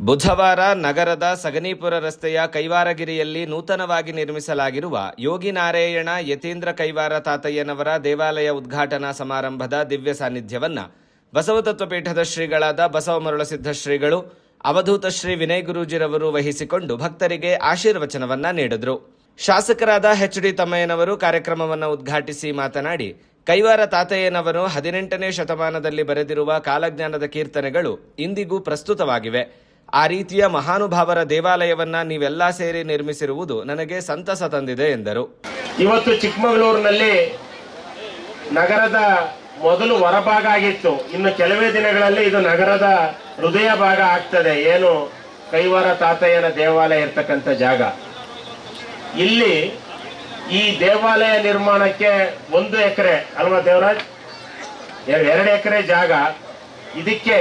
ಬುಧವಾರ ನಗರದ ಸಗನೀಪುರ ರಸ್ತೆಯ ಕೈವಾರಗಿರಿಯಲ್ಲಿ ನೂತನವಾಗಿ ನಿರ್ಮಿಸಲಾಗಿರುವ ಯೋಗಿ ನಾರಾಯಣ ಯತೀಂದ್ರ ಕೈವಾರ ತಾತಯ್ಯನವರ ದೇವಾಲಯ ಉದ್ಘಾಟನಾ ಸಮಾರಂಭದ ದಿವ್ಯ ಸಾನ್ನಿಧ್ಯವನ್ನ ಬಸವತತ್ವ ಪೀಠದ ಶ್ರೀಗಳಾದ ಬಸವ ಮರುಳಸಿದ್ಧ ಶ್ರೀಗಳು, ಅವಧೂತ ಶ್ರೀ ವಿನಯ್ ಗುರೂಜಿರವರು ವಹಿಸಿಕೊಂಡು ಭಕ್ತರಿಗೆ ಆಶೀರ್ವಚನವನ್ನ ನೀಡಿದರು. ಶಾಸಕರಾದ ಎಚ್.ಡಿ. ತಮ್ಮಯ್ಯನವರು ಕಾರ್ಯಕ್ರಮವನ್ನು ಉದ್ಘಾಟಿಸಿ ಮಾತನಾಡಿ, ಕೈವಾರ ತಾತಯ್ಯನವರು 18ನೇ ಶತಮಾನದಲ್ಲಿ ಬರೆದಿರುವ ಕಾಲಜ್ಞಾನದ ಕೀರ್ತನೆಗಳು ಇಂದಿಗೂ ಪ್ರಸ್ತುತವಾಗಿವೆ. ಆ ರೀತಿಯ ಮಹಾನುಭಾವರ ದೇವಾಲಯವನ್ನ ನೀವೆಲ್ಲ ಸೇರಿ ನಿರ್ಮಿಸಿರುವುದು ನನಗೆ ಸಂತಸ ತಂದಿದೆ ಎಂದರು. ಇವತ್ತು ಚಿಕ್ಕಮಗಳೂರಿನಲ್ಲಿ ನಗರದ ಮೊದಲು ಹೊರಭಾಗ ಆಗಿತ್ತು. ಇನ್ನು ಕೆಲವೇ ದಿನಗಳಲ್ಲಿ ಇದು ನಗರದ ಹೃದಯ ಭಾಗ ಆಗ್ತದೆ. ಏನು ಕೈವಾರ ತಾತಯ್ಯನ ದೇವಾಲಯ ಇರ್ತಕ್ಕಂಥ ಜಾಗ. ಇಲ್ಲಿ ಈ ದೇವಾಲಯ ನಿರ್ಮಾಣಕ್ಕೆ 1 ಎಕರೆ ಅಲ್ವಾ ದೇವರಾಜ್, 2 ಎಕರೆ ಜಾಗ. ಇದಕ್ಕೆ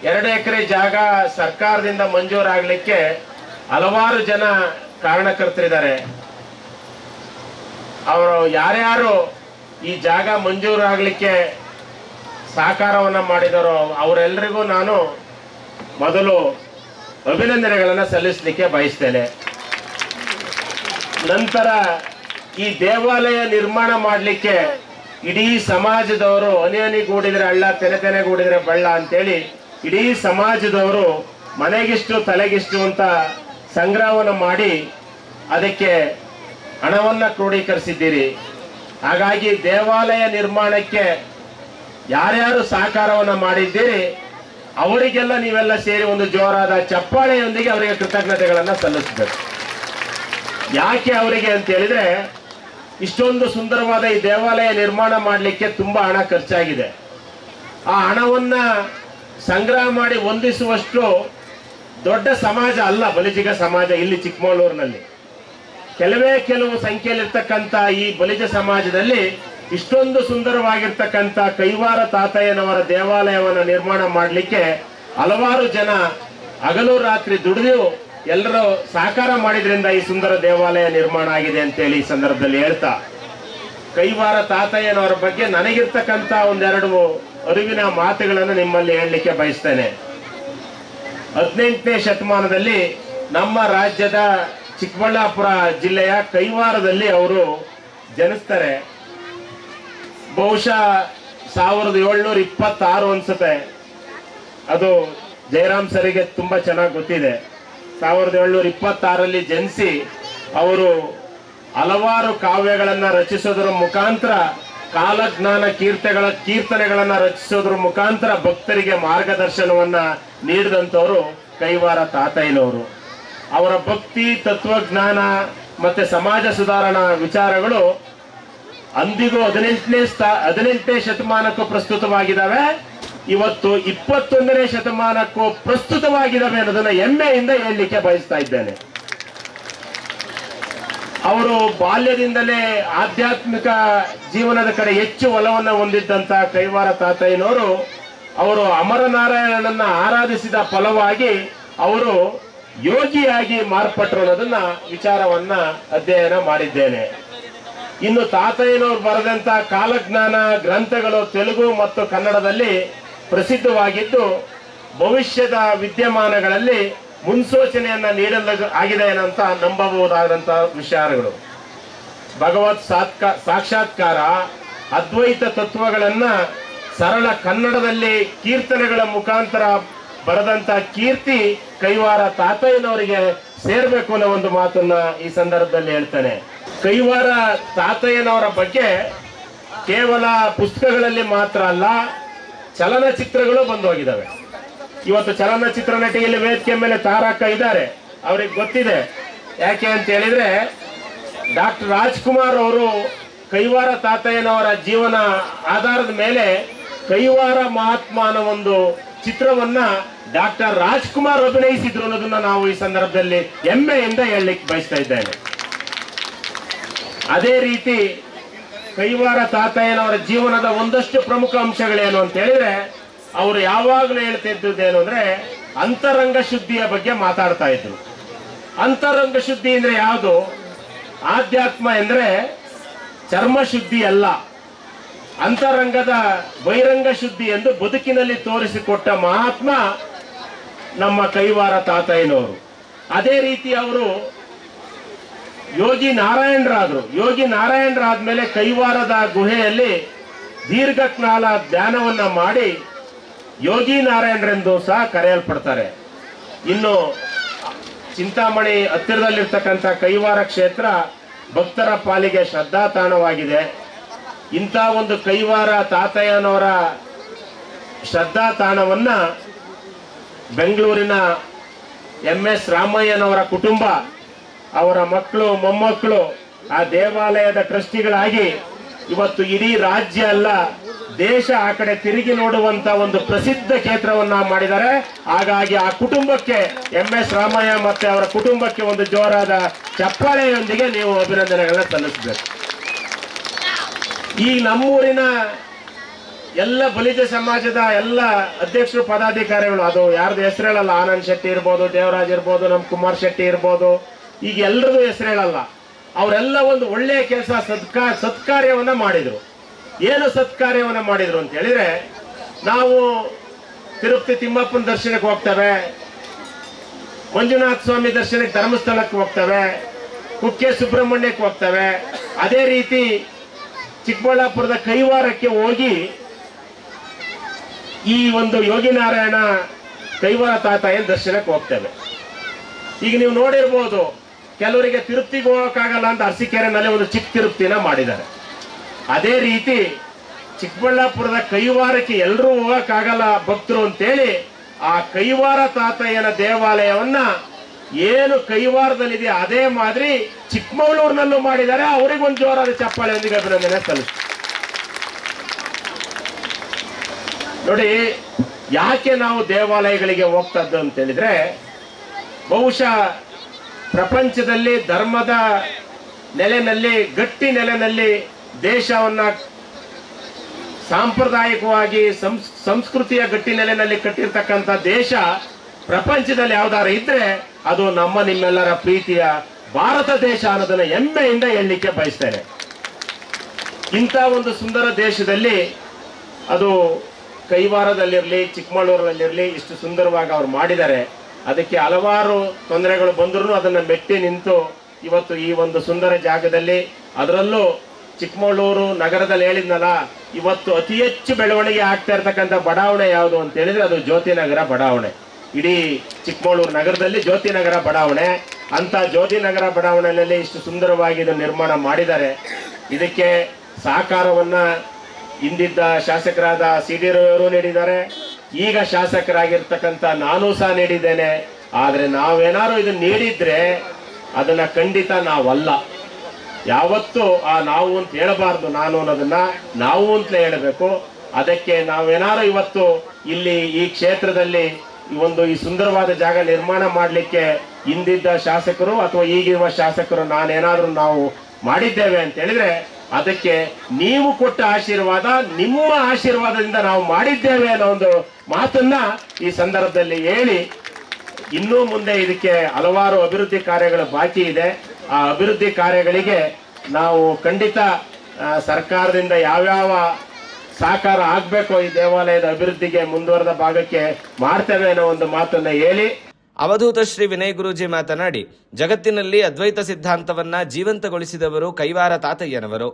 2 ಎಕರೆ ಜಾಗ ಸರ್ಕಾರದಿಂದ ಮಂಜೂರಾಗಲಿಕ್ಕೆ ಹಲವಾರು ಜನ ಕಾರಣಕರ್ತರಿದ್ದಾರೆ. ಅವರು ಯಾರ್ಯಾರು ಈ ಜಾಗ ಮಂಜೂರಾಗಲಿಕ್ಕೆ ಸಹಕಾರವನ್ನ ಮಾಡಿದಾರೋ ಅವರೆಲ್ಲರಿಗೂ ನಾನು ಮೊದಲು ಅಭಿನಂದನೆಗಳನ್ನು ಸಲ್ಲಿಸಲಿಕ್ಕೆ ಬಯಸ್ತೇನೆ. ನಂತರ ಈ ದೇವಾಲಯ ನಿರ್ಮಾಣ ಮಾಡಲಿಕ್ಕೆ ಇಡೀ ಸಮಾಜದವರು ಹನಿಗೂಡಿದ್ರೆ ಹಳ್ಳ, ತೆನೆಗೂಡಿದ್ರೆ ಬಳ್ಳ ಅಂತೇಳಿ ಇಡೀ ಸಮಾಜದವರು ಮನೆಗಿಷ್ಟು ತಲೆಗಿಷ್ಟು ಅಂತ ಸಂಗ್ರಹವನ್ನು ಮಾಡಿ ಅದಕ್ಕೆ ಹಣವನ್ನ ಕ್ರೋಢೀಕರಿಸಿದ್ದೀರಿ. ಹಾಗಾಗಿ ದೇವಾಲಯ ನಿರ್ಮಾಣಕ್ಕೆ ಯಾರ್ಯಾರು ಸಹಕಾರವನ್ನ ಮಾಡಿದ್ದೀರಿ ಅವರಿಗೆಲ್ಲ ನೀವೆಲ್ಲ ಸೇರಿ ಒಂದು ಜೋರಾದ ಚಪ್ಪಾಳೆಯೊಂದಿಗೆ ಅವರಿಗೆ ಕೃತಜ್ಞತೆಗಳನ್ನ ಸಲ್ಲಿಸಬೇಕು. ಯಾಕೆ ಅವರಿಗೆ ಅಂತ ಹೇಳಿದ್ರೆ, ಇಷ್ಟೊಂದು ಸುಂದರವಾದ ಈ ದೇವಾಲಯ ನಿರ್ಮಾಣ ಮಾಡಲಿಕ್ಕೆ ತುಂಬಾ ಹಣ ಖರ್ಚಾಗಿದೆ. ಆ ಹಣವನ್ನ ಸಂಗ್ರಹ ಮಾಡಿ ಹೊಂದಿಸುವಷ್ಟು ದೊಡ್ಡ ಸಮಾಜ ಅಲ್ಲ ಬಲಿಜಿಗ ಸಮಾಜ. ಇಲ್ಲಿ ಚಿಕ್ಕಮಗಳೂರಿನಲ್ಲಿ ಕೆಲವು ಸಂಖ್ಯೆಯಲ್ಲಿರ್ತಕ್ಕಂಥ ಈ ಬಲಿಜ ಸಮಾಜದಲ್ಲಿ ಇಷ್ಟೊಂದು ಸುಂದರವಾಗಿರ್ತಕ್ಕಂಥ ಕೈವಾರ ತಾತಯ್ಯನವರ ದೇವಾಲಯವನ್ನು ನಿರ್ಮಾಣ ಮಾಡಲಿಕ್ಕೆ ಹಲವಾರು ಜನ ಹಗಲು ರಾತ್ರಿ ದುಡಿದು ಎಲ್ಲರೂ ಸಹಕಾರ ಮಾಡಿದ್ರಿಂದ ಈ ಸುಂದರ ದೇವಾಲಯ ನಿರ್ಮಾಣ ಆಗಿದೆ ಅಂತೇಳಿ ಈ ಸಂದರ್ಭದಲ್ಲಿ ಹೇಳ್ತಾ, ಕೈವಾರ ತಾತಯ್ಯನವರ ಬಗ್ಗೆ ನನಗಿರ್ತಕ್ಕಂಥ 1-2 ಅರಿವಿನ ಮಾತುಗಳನ್ನು ನಿಮ್ಮಲ್ಲಿ ಹೇಳಲಿಕ್ಕೆ ಬಯಸ್ತೇನೆ. 18ನೇ ಶತಮಾನದಲ್ಲಿ ನಮ್ಮ ರಾಜ್ಯದ ಚಿಕ್ಕಬಳ್ಳಾಪುರ ಜಿಲ್ಲೆಯ ಕೈವಾರದಲ್ಲಿ ಅವರು ಜನಿಸ್ತಾರೆ. ಬಹುಶಃ 1726 ಅನ್ಸುತ್ತೆ. ಅದು ಜಯರಾಮ್ ಸರಿಗೆ ತುಂಬಾ ಚೆನ್ನಾಗಿ ಗೊತ್ತಿದೆ. 1726ರಲ್ಲಿ ಜನಿಸಿ ಅವರು ಹಲವಾರು ಕಾವ್ಯಗಳನ್ನ ರಚಿಸೋದ್ರ ಮುಖಾಂತರ, ಕಾಲಜ್ಞಾನ ಕೀರ್ತನೆಗಳನ್ನ ರಚಿಸೋದ್ರ ಮುಖಾಂತರ ಭಕ್ತರಿಗೆ ಮಾರ್ಗದರ್ಶನವನ್ನ ನೀಡಿದಂಥವರು ಕೈವಾರ ತಾತಯ್ಯನವರು. ಅವರ ಭಕ್ತಿ, ತತ್ವಜ್ಞಾನ ಮತ್ತೆ ಸಮಾಜ ಸುಧಾರಣಾ ವಿಚಾರಗಳು ಅಂದಿಗೂ 18ನೇ ಶತಮಾನಕ್ಕೂ ಪ್ರಸ್ತುತವಾಗಿದ್ದಾವೆ. ಇವತ್ತು 21ನೇ ಶತಮಾನಕ್ಕೂ ಪ್ರಸ್ತುತವಾಗಿದ್ದಾವೆ ಅನ್ನೋದನ್ನ ಹೆಮ್ಮೆಯಿಂದ ಹೇಳಲಿಕ್ಕೆ ಬಯಸ್ತಾ ಇದ್ದೇನೆ. ಅವರು ಬಾಲ್ಯದಿಂದಲೇ ಆಧ್ಯಾತ್ಮಿಕ ಜೀವನದ ಕಡೆ ಹೆಚ್ಚು ಒಲವನ್ನು ಹೊಂದಿದ್ದಂತ ಕೈವಾರ ತಾತಯ್ಯನವರು ಅವರು ಅಮರನಾರಾಯಣನನ್ನ ಆರಾಧಿಸಿದ ಫಲವಾಗಿ ಅವರು ಯೋಗಿಯಾಗಿ ಮಾರ್ಪಟ್ಟರು ಅನ್ನೋದನ್ನ ವಿಚಾರವನ್ನ ಅಧ್ಯಯನ ಮಾಡಿದ್ದೇನೆ. ಇನ್ನು ತಾತಯ್ಯನವರು ಬರೆದಂತ ಕಾಲಜ್ಞಾನ ಗ್ರಂಥಗಳು ತೆಲುಗು ಮತ್ತು ಕನ್ನಡದಲ್ಲಿ ಪ್ರಸಿದ್ಧವಾಗಿದ್ದು ಭವಿಷ್ಯದ ವಿದ್ಯಮಾನಗಳಲ್ಲಿ ಮುನ್ಸೂಚನೆಯನ್ನ ನೀಡಲು ಆಗಿದೆ ಅಂತ ನಂಬಬಹುದಾದಂತ ವಿಚಾರಗಳು. ಭಗವತ್ ಸಾಕ್ಷಾತ್ಕಾರ, ಅದ್ವೈತ ತತ್ವಗಳನ್ನ ಸರಳ ಕನ್ನಡದಲ್ಲಿ ಕೀರ್ತನೆಗಳ ಮುಖಾಂತರ ಬರೆದಂತ ಕೀರ್ತಿ ಕೈವಾರ ತಾತಯ್ಯನವರಿಗೆ ಸೇರ್ಬೇಕು ಅನ್ನೋ ಒಂದು ಮಾತನ್ನ ಈ ಸಂದರ್ಭದಲ್ಲಿ ಹೇಳ್ತಾನೆ. ಕೈವಾರ ತಾತಯ್ಯನವರ ಬಗ್ಗೆ ಕೇವಲ ಪುಸ್ತಕಗಳಲ್ಲಿ ಮಾತ್ರ ಅಲ್ಲ, ಚಲನಚಿತ್ರಗಳು ಬಂದು ಹೋಗಿದ್ದಾವೆ. ಇವತ್ತು ಚಲನಚಿತ್ರ ನಟಿಯಲ್ಲಿ ವೇದಿಕೆ ಮೇಲೆ ತಾರಕ ಇದ್ದಾರೆ, ಅವ್ರಿಗೆ ಗೊತ್ತಿದೆ. ಯಾಕೆ ಅಂತ ಹೇಳಿದ್ರೆ, ಡಾಕ್ಟರ್ ರಾಜ್ಕುಮಾರ್ ಅವರು ಕೈವಾರ ತಾತಯ್ಯನವರ ಜೀವನ ಆಧಾರದ ಮೇಲೆ ಕೈವಾರ ಮಹಾತ್ಮ ಅನ್ನೋ ಒಂದು ಚಿತ್ರವನ್ನ ಡಾಕ್ಟರ್ ರಾಜ್ಕುಮಾರ್ ಅಭಿನಯಿಸಿದ್ರು ಅನ್ನೋದನ್ನ ನಾವು ಈ ಸಂದರ್ಭದಲ್ಲಿ ಹೆಮ್ಮೆಯಿಂದ ಹೇಳಲಿಕ್ಕೆ ಬಯಸ್ತಾ ಇದ್ದೇನೆ. ಅದೇ ರೀತಿ ಕೈವಾರ ತಾತಯ್ಯನವರ ಜೀವನದ ಒಂದಷ್ಟು ಪ್ರಮುಖ ಅಂಶಗಳೇನು ಅಂತ ಹೇಳಿದ್ರೆ, ಅವರು ಯಾವಾಗಲೂ ಹೇಳ್ತಿದ್ದೇನು ಅಂದ್ರೆ ಅಂತರಂಗ ಶುದ್ಧಿಯ ಬಗ್ಗೆ ಮಾತಾಡ್ತಾ ಇದ್ರು. ಅಂತರಂಗ ಶುದ್ಧಿ ಅಂದ್ರೆ ಯಾವುದು? ಆಧ್ಯಾತ್ಮ ಎಂದ್ರೆ ಚರ್ಮ ಶುದ್ಧಿ ಅಲ್ಲ, ಅಂತರಂಗದ ಬಹಿರಂಗ ಶುದ್ಧಿ ಎಂದು ಬದುಕಿನಲ್ಲಿ ತೋರಿಸಿಕೊಟ್ಟ ಮಹಾತ್ಮ ನಮ್ಮ ಕೈವಾರ ತಾತಯ್ಯನವರು. ಅದೇ ರೀತಿ ಅವರು ಯೋಗಿ ನಾರಾಯಣರಾದರು. ಯೋಗಿ ನಾರಾಯಣರಾದ್ಮೇಲೆ ಕೈವಾರದ ಗುಹೆಯಲ್ಲಿ ದೀರ್ಘಕಾಲ ಧ್ಯಾನವನ್ನ ಮಾಡಿ ಯೋಗಿ ನಾರಾಯಣರೆಂದು ಸಹ ಕರೆಯಲ್ಪಡ್ತಾರೆ. ಇನ್ನು ಚಿಂತಾಮಣಿ ಹತ್ತಿರದಲ್ಲಿರ್ತಕ್ಕಂಥ ಕೈವಾರ ಕ್ಷೇತ್ರ ಭಕ್ತರ ಪಾಲಿಗೆ ಶ್ರದ್ಧಾ ತಾಣವಾಗಿದೆ. ಇಂಥ ಒಂದು ಕೈವಾರ ತಾತಯ್ಯನವರ ಶ್ರದ್ಧಾ ತಾಣವನ್ನ ಬೆಂಗಳೂರಿನ MS ರಾಮಯ್ಯನವರ ಕುಟುಂಬ, ಅವರ ಮಕ್ಕಳು ಮೊಮ್ಮಕ್ಕಳು ಆ ದೇವಾಲಯದ ಟ್ರಸ್ಟಿಗಳಾಗಿ ಇವತ್ತು ಇಡೀ ರಾಜ್ಯ ಅಲ್ಲ ದೇಶ ಆ ಕಡೆ ತಿರುಗಿ ನೋಡುವಂತ ಒಂದು ಪ್ರಸಿದ್ಧ ಕ್ಷೇತ್ರವನ್ನ ಮಾಡಿದ್ದಾರೆ. ಹಾಗಾಗಿ ಆ ಕುಟುಂಬಕ್ಕೆ MS ರಾಮಯ್ಯ ಮತ್ತೆ ಅವರ ಕುಟುಂಬಕ್ಕೆ ಒಂದು ಜೋರಾದ ಚಪ್ಪಾಳೆಯೊಂದಿಗೆ ನೀವು ಅಭಿನಂದನೆಗಳನ್ನ ಸಲ್ಲಿಸಬೇಕು. ಈ ನಮ್ಮೂರಿನ ಎಲ್ಲ ಬಲಿಜ ಸಮಾಜದ ಎಲ್ಲ ಅಧ್ಯಕ್ಷರು ಪದಾಧಿಕಾರಿಗಳು, ಅದು ಯಾರ್ದು ಹೆಸರು ಹೇಳಲ್ಲ, ಆನಂದ್ ಶೆಟ್ಟಿ ಇರ್ಬೋದು, ದೇವರಾಜ್ ಇರ್ಬೋದು, ನಮ್ ಕುಮಾರ್ ಶೆಟ್ಟಿ ಇರ್ಬೋದು, ಈಗ ಎಲ್ರದ್ದು ಹೆಸರು ಹೇಳಲ್ಲ. ಅವರೆಲ್ಲ ಒಂದು ಒಳ್ಳೆಯ ಕೆಲಸ ಸತ್ಕಾರ್ಯವನ್ನ ಮಾಡಿದ್ರು. ಏನು ಸತ್ಕಾರ್ಯವನ್ನ ಮಾಡಿದ್ರು ಅಂತ ಹೇಳಿದ್ರೆ, ನಾವು ತಿರುಪತಿ ತಿಮ್ಮಪ್ಪನ ದರ್ಶನಕ್ಕೆ ಹೋಗ್ತೇವೆ, ಮಂಜುನಾಥ ಸ್ವಾಮಿ ದರ್ಶನಕ್ಕೆ ಧರ್ಮಸ್ಥಳಕ್ಕೆ ಹೋಗ್ತೇವೆ, ಕುಕ್ಕೆ ಸುಬ್ರಹ್ಮಣ್ಯಕ್ಕೆ ಹೋಗ್ತೇವೆ. ಅದೇ ರೀತಿ ಚಿಕ್ಕಬಳ್ಳಾಪುರದ ಕೈವಾರಕ್ಕೆ ಹೋಗಿ ಈ ಒಂದು ಯೋಗಿ ನಾರಾಯಣ ಕೈವಾರ ತಾತಯ್ಯನ ದರ್ಶನಕ್ಕೆ ಹೋಗ್ತೇವೆ. ಈಗ ನೀವು ನೋಡಿರ್ಬೋದು, ಕೆಲವರಿಗೆ ತಿರುಪ್ತಿಗೆ ಹೋಗಕ್ಕಾಗಲ್ಲ ಅಂತ ಅರಸೀಕೆರೆನಲ್ಲಿ ಒಂದು ಚಿಕ್ಕ ತಿರುಪ್ತಿನ ಮಾಡಿದ್ದಾರೆ. ಅದೇ ರೀತಿ ಚಿಕ್ಕಬಳ್ಳಾಪುರದ ಕೈವಾರಕ್ಕೆ ಎಲ್ಲರೂ ಹೋಗಕ್ಕಾಗಲ್ಲ ಭಕ್ತರು ಅಂತೇಳಿ ಆ ಕೈವಾರ ತಾತಯ್ಯನ ದೇವಾಲಯವನ್ನ ಏನು ಕೈವಾರದಲ್ಲಿದೆ ಅದೇ ಮಾದರಿ ಚಿಕ್ಕಮಗಳೂರಿನಲ್ಲೂ ಮಾಡಿದ್ದಾರೆ. ಅವರಿಗೊಂದು ಜೋರಾದ ಚಪ್ಪಾಳೆಯೊಂದಿಗೆ ಅಭಿನಂದನೆ ಸಲ್ಲಿಸ್ತಾರೆ. ನೋಡಿ, ಯಾಕೆ ನಾವು ದೇವಾಲಯಗಳಿಗೆ ಹೋಗ್ತದ್ದು ಅಂತ ಹೇಳಿದ್ರೆ, ಬಹುಶಃ ಪ್ರಪಂಚದಲ್ಲಿ ಧರ್ಮದ ನೆಲೆನಲ್ಲಿ, ಗಟ್ಟಿ ನೆಲೆನಲ್ಲಿ ದೇಶವನ್ನ ಸಾಂಪ್ರದಾಯಿಕವಾಗಿ ಸಂಸ್ಕೃತಿಯ ಗಟ್ಟಿ ನೆಲೆನಲ್ಲಿ ಕಟ್ಟಿರ್ತಕ್ಕಂಥ ದೇಶ ಪ್ರಪಂಚದಲ್ಲಿ ಯಾವ್ದಾರು ಇದ್ರೆ ಅದು ನಮ್ಮ ನಿಮ್ಮೆಲ್ಲರ ಪ್ರೀತಿಯ ಭಾರತ ದೇಶ ಅನ್ನೋದನ್ನ ಹೆಮ್ಮೆಯಿಂದ ಹೇಳಲಿಕ್ಕೆ ಬಯಸ್ತೇನೆ. ಇಂಥ ಒಂದು ಸುಂದರ ದೇಶದಲ್ಲಿ ಅದು ಕೈವಾರದಲ್ಲಿರಲಿ ಚಿಕ್ಕಮಗಳೂರಿನಲ್ಲಿರಲಿ ಇಷ್ಟು ಸುಂದರವಾಗಿ ಅವ್ರು ಮಾಡಿದ್ದಾರೆ. ಅದಕ್ಕೆ ಹಲವಾರು ತೊಂದರೆಗಳು ಬಂದರೂ ಅದನ್ನ ಮೆಟ್ಟಿ ನಿಂತು ಇವತ್ತು ಈ ಒಂದು ಸುಂದರ ಜಾಗದಲ್ಲಿ, ಅದರಲ್ಲೂ ಚಿಕ್ಕಮಗಳೂರು ನಗರದಲ್ಲಿ ಹೇಳಿದ್ನಲ್ಲ, ಇವತ್ತು ಅತಿ ಹೆಚ್ಚು ಬೆಳವಣಿಗೆ ಆಗ್ತಾ ಇರ್ತಕ್ಕಂಥ ಬಡಾವಣೆ ಯಾವುದು ಅಂತ ಹೇಳಿದ್ರೆ ಅದು ಜ್ಯೋತಿನಗರ ಬಡಾವಣೆ. ಇಡೀ ಚಿಕ್ಕಮಗಳೂರು ನಗರದಲ್ಲಿ ಜ್ಯೋತಿನಗರ ಬಡಾವಣೆ. ಅಂತ ಜ್ಯೋತಿನಗರ ಬಡಾವಣೆಯಲ್ಲಿ ಇಷ್ಟು ಸುಂದರವಾಗಿ ಇದು ನಿರ್ಮಾಣ ಮಾಡಿದ್ದಾರೆ. ಇದಕ್ಕೆ ಸಹಕಾರವನ್ನ ಹಿಂದಿದ್ದ ಶಾಸಕರಾದ CD ರವಿಯವರು ನೀಡಿದ್ದಾರೆ. ಈಗ ಶಾಸಕರಾಗಿರ್ತಕ್ಕಂಥ ನಾನು ಸಹ ನೀಡಿದ್ದೇನೆ. ಆದ್ರೆ ನಾವೇನಾದ್ರು ಇದನ್ನ ನೀಡಿದ್ರೆ ಅದನ್ನ ಖಂಡಿತ ನಾವಲ್ಲ. ಯಾವತ್ತು ಆ ನಾವು ಅಂತ ಹೇಳಬಾರ್ದು, ನಾನು ಅನ್ನೋದನ್ನ ನಾವು ಅಂತಲೇ ಹೇಳಬೇಕು. ಅದಕ್ಕೆ ನಾವೇನಾದ್ರು ಇವತ್ತು ಇಲ್ಲಿ ಈ ಕ್ಷೇತ್ರದಲ್ಲಿ ಈ ಸುಂದರವಾದ ಜಾಗ ನಿರ್ಮಾಣ ಮಾಡಲಿಕ್ಕೆ ಹಿಂದಿದ್ದ ಶಾಸಕರು ಅಥವಾ ಈಗಿರುವ ಶಾಸಕರು ನಾವು ಮಾಡಿದ್ದೇವೆ ಅಂತ ಹೇಳಿದ್ರೆ ಅದಕ್ಕೆ ನೀವು ಕೊಟ್ಟ ಆಶೀರ್ವಾದ, ನಿಮ್ಮ ಆಶೀರ್ವಾದದಿಂದ ನಾವು ಮಾಡಿದ್ದೇವೆ ಅನ್ನೋ ಒಂದು ಮಾತನ್ನ ಈ ಸಂದರ್ಭದಲ್ಲಿ ಹೇಳಿ, ಇನ್ನೂ ಮುಂದೆ ಇದಕ್ಕೆ ಹಲವಾರು ಅಭಿವೃದ್ಧಿ ಕಾರ್ಯಗಳು ಬಾಕಿ ಇದೆ. ಆ ಅಭಿವೃದ್ಧಿ ಕಾರ್ಯಗಳಿಗೆ ನಾವು ಖಂಡಿತ ಸರ್ಕಾರದಿಂದ ಯಾವ್ಯಾವ ಸಹಕಾರ ಆಗ್ಬೇಕೋ ಈ ದೇವಾಲಯದ ಅಭಿವೃದ್ಧಿಗೆ ಮುಂದುವರೆದ ಭಾಗಕ್ಕೆ ಮಾಡ್ತೇವೆ ಅನ್ನೋ ಒಂದು ಮಾತನ್ನ ಹೇಳಿ, ಅವಧೂತ ಶ್ರೀ ವಿನಯ್ ಗುರೂಜಿ ಮಾತನಾಡಿ, ಜಗತ್ತಿನಲ್ಲಿ ಅದ್ವೈತ ಸಿದ್ಧಾಂತವನ್ನ ಜೀವಂತಗೊಳಿಸಿದವರು ಕೈವಾರ ತಾತಯ್ಯನವರು.